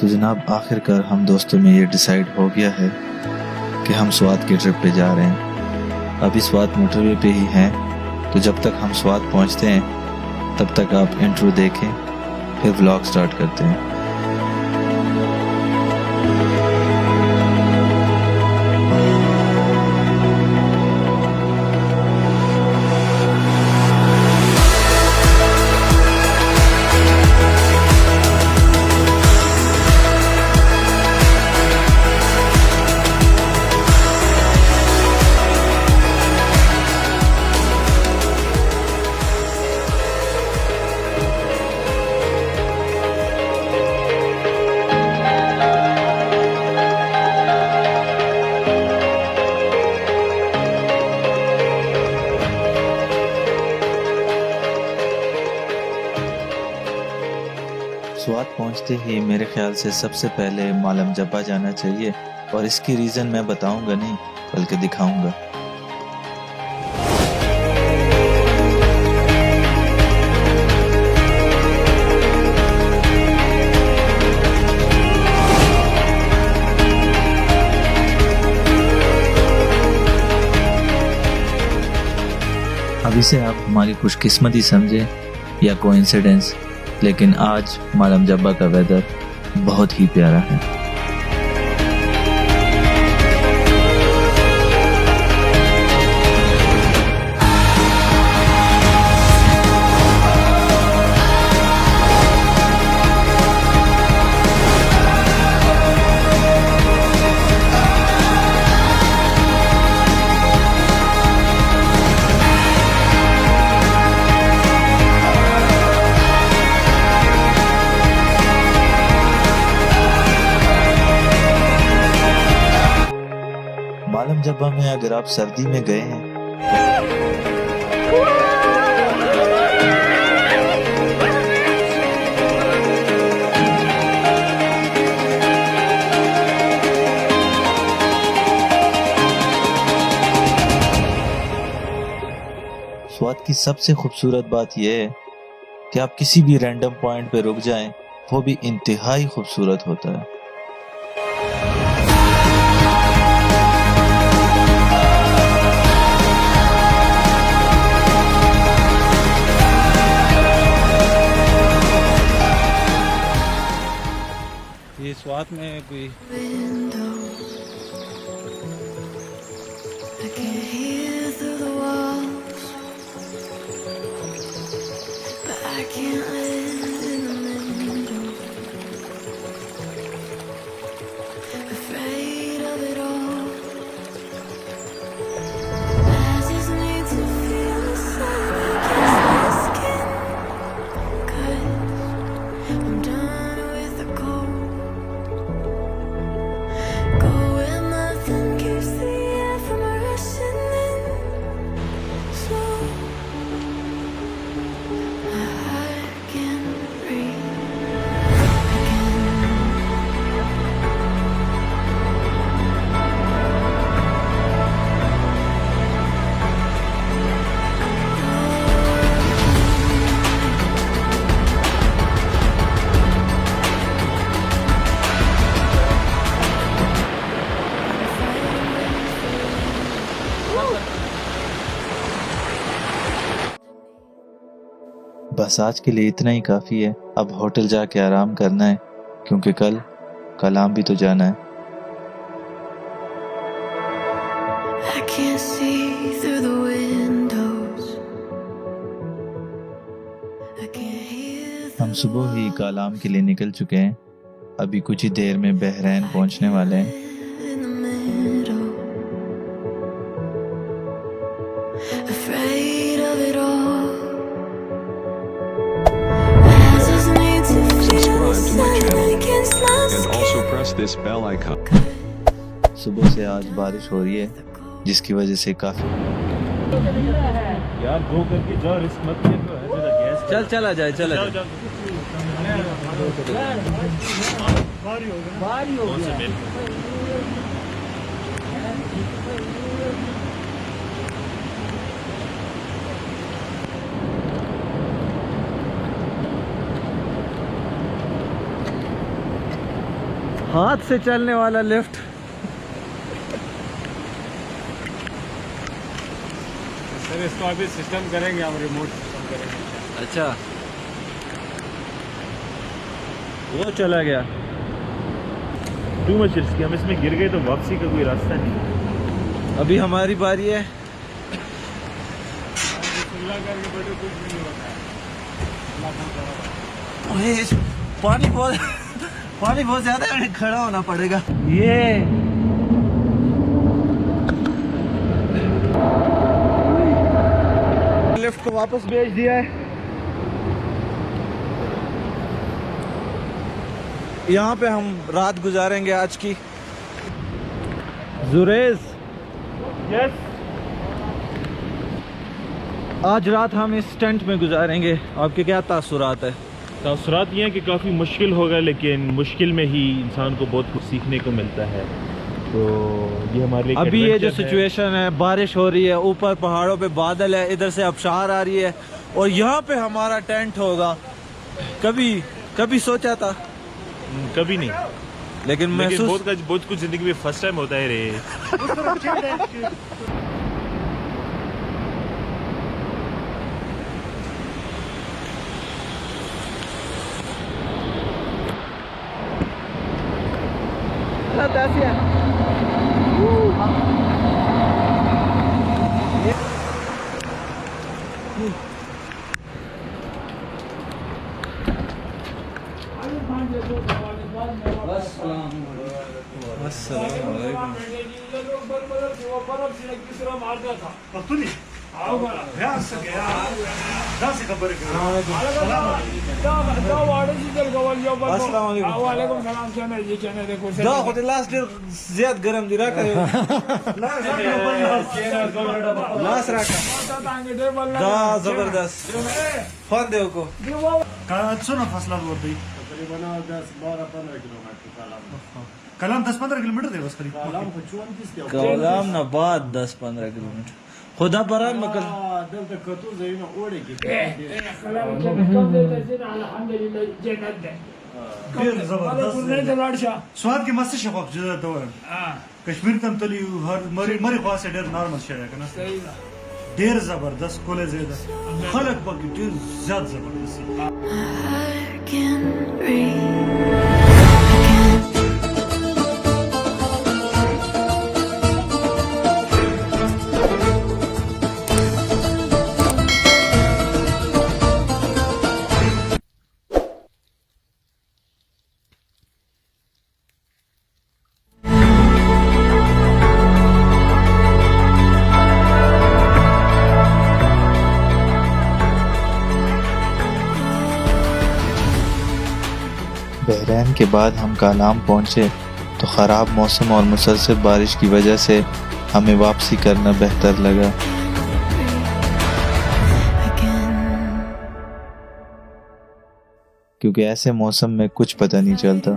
तो जनाब आखिरकार हम दोस्तों में ये डिसाइड हो गया है कि हम स्वात की ट्रिप पे जा रहे हैं। अभी स्वात मोटरवे पे ही हैं, तो जब तक हम स्वात पहुंचते हैं तब तक आप इंट्रो देखें, फिर व्लॉग स्टार्ट करते हैं। स्वात पहुंचते ही मेरे ख्याल से सबसे पहले मालम जब्बा जाना चाहिए, और इसकी रीज़न मैं बताऊंगा नहीं बल्कि दिखाऊंगा। अब इसे आप हमारी खुशकिस्मती समझें या कोइंसिडेंस, लेकिन आज मालम जब्बा का वेदर बहुत ही प्यारा है। मालम जब्बा में अगर आप सर्दी में गए हैं स्वात की सबसे खूबसूरत बात यह है कि आप किसी भी रैंडम पॉइंट पे रुक जाएं, वो भी इंतहाई खूबसूरत होता है। ये स्वात में कोई बस आज के लिए इतना ही काफ़ी है। अब होटल जाके आराम करना है, क्योंकि कल कलाम भी तो जाना है। हम सुबह ही कलाम के लिए निकल चुके हैं, अभी कुछ ही देर में बहरैन पहुंचने वाले हैं। This bell icon. सुबह से आज बारिश हो रही है, जिसकी वजह से काफी यार गो करके जाओ, रिस्क मत ले। चल चला जाए, चला जाए। भारी हो गया। हाथ से चलने वाला लिफ्ट। सर इसको अभी सिस्टम करेंगे, हम रिमोट सिस्टम करेंगे। अच्छा, वो चला गया। टू मच रिस्की, हम इसमें गिर गए तो वापसी का कोई रास्ता नहीं। अभी हमारी बारी है। करके बड़े कुछ भी नहीं होता है। ओए, पानी बहुत ज्यादा है, खड़ा होना पड़ेगा। ये लिफ्ट को वापस भेज दिया है। यहाँ पे हम रात गुजारेंगे आज की। जुरेज, यस, आज रात हम इस टेंट में गुजारेंगे, आपके क्या तासुरात है? तासुरात ये हैं कि काफ़ी मुश्किल होगा, लेकिन मुश्किल में ही इंसान को बहुत कुछ सीखने को मिलता है। तो ये हमारे लिए अभी ये जो adventure है। सिचुएशन है, बारिश हो रही है, ऊपर पहाड़ों पे बादल है, इधर से अबशार आ रही है और यहाँ पे हमारा टेंट होगा। कभी सोचा था, कभी नहीं, लेकिन लेकिन महसूस बहुत कुछ जिंदगी में फर्स्ट टाइम होता है रे। ज्यादा गरम दिरा जबरदस्त फोन दे को फसला बोलते कलाम 10-15 किलोमीटर थे बस करीब। कलाम ना बाद 10-15 किलोमीटर खुदा बरान मकल स्वाद की मस्त शौक जुदा तो कश्मीर तम तली हर मरी ख्वास से डेर नॉर्मल शेयर करना डेर जबरदस्त कोले ज्यादा खलक बगी डेर ज्यादा जबरदस्त। बहरैन के बाद हम कालाम पहुंचे तो ख़राब मौसम और मुसलसल बारिश की वजह से हमें वापसी करना बेहतर लगा। क्योंकि ऐसे मौसम में कुछ पता नहीं चलता।